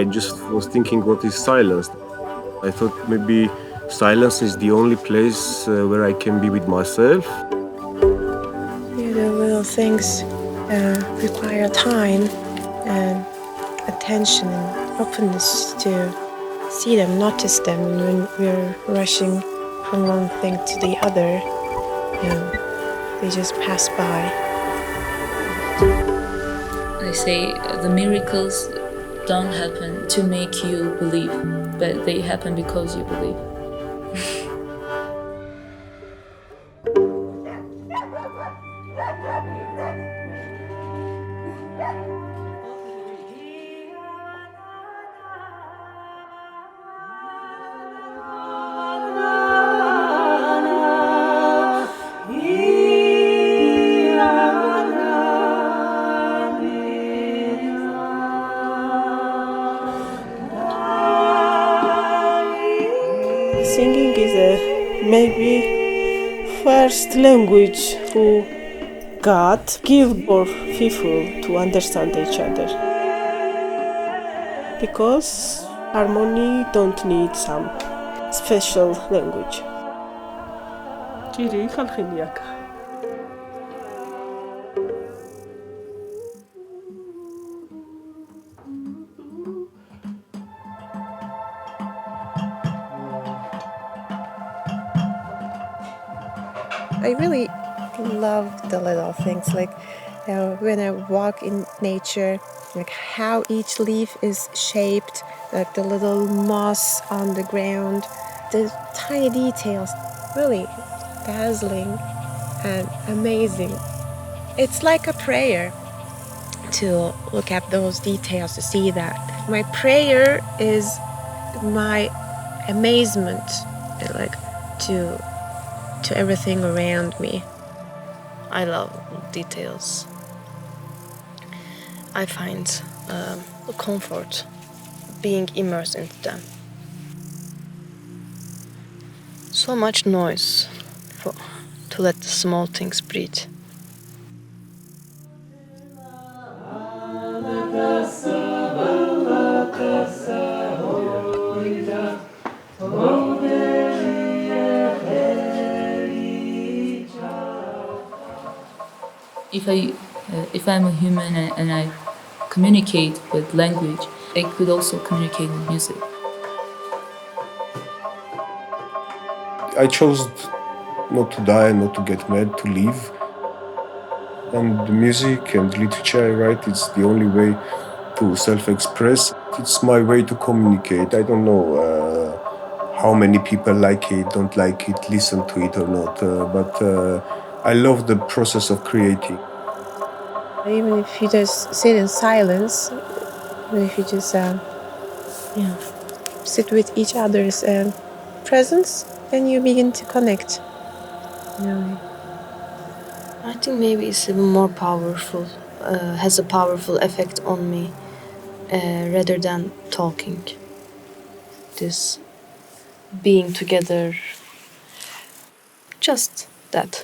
I just was thinking, what is silence? I thought maybe silence is the only place where I can be with myself. Yeah, the little things require time and attention and openness to see them, notice them. And when we're rushing from one thing to the other, they just pass by. They say the miracles don't happen to make you believe, but they happen because you believe. Singing is maybe first language who God give both people to understand each other. Because harmony don't need some special language. I really love the little things, like when I walk in nature, like how each leaf is shaped, like the little moss on the ground, the tiny details, really dazzling and amazing. It's like a prayer to look at those details, to see that. My prayer is my amazement, like to everything around me. I love details. I find comfort being immersed into them. So much noise to let the small things breathe. If I'm a human and I communicate with language, I could also communicate with music. I chose not to die, not to get mad, to live. And the music and literature I write, it's the only way to self-express. It's my way to communicate. I don't know how many people like it, don't like it, listen to it or not, but I love the process of creating. Even if you just sit in silence, even if you just sit with each other's presence, then you begin to connect. I think maybe it's even more powerful, has a powerful effect on me rather than talking. This being together, just that.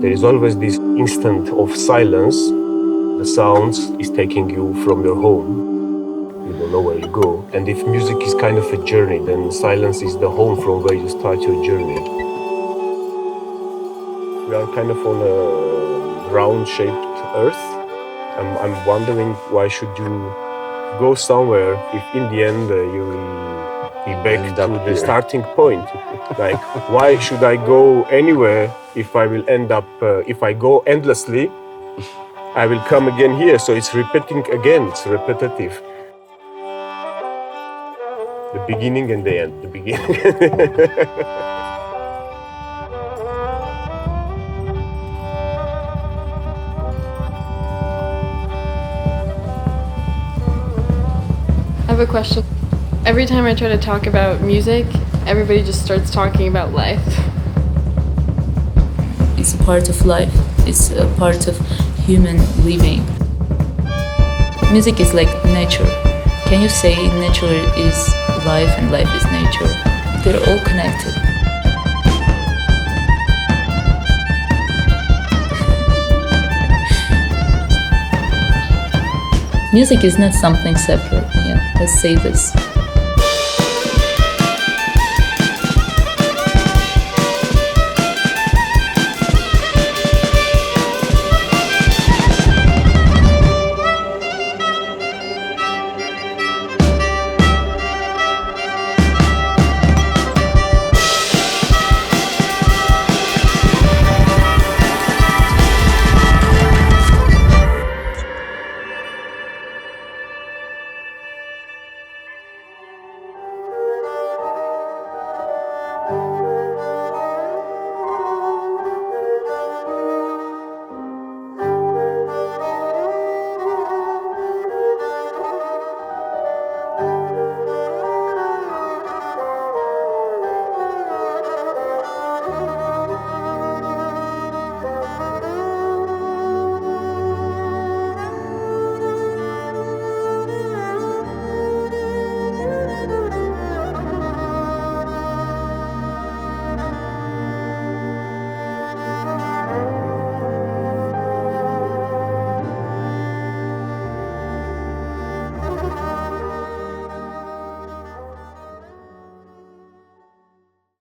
There is always this instant of silence. The sounds is taking you from your home. You don't know where you go. And if music is kind of a journey, then silence is the home from where you start your journey. We are kind of on a round-shaped earth. I'm wondering, why should you go somewhere if in the end you will be back to the starting point? Like, why should I go anywhere if I will end up, if I go endlessly, I will come again here. So it's repeating again, it's repetitive. The beginning and the end, the beginning. I have a question. Every time I try to talk about music, everybody just starts talking about life. It's a part of life. It's a part of human living. Music is like nature. Can you say nature is life and life is nature? They're all connected. Music is not something separate. Yeah, let's say this.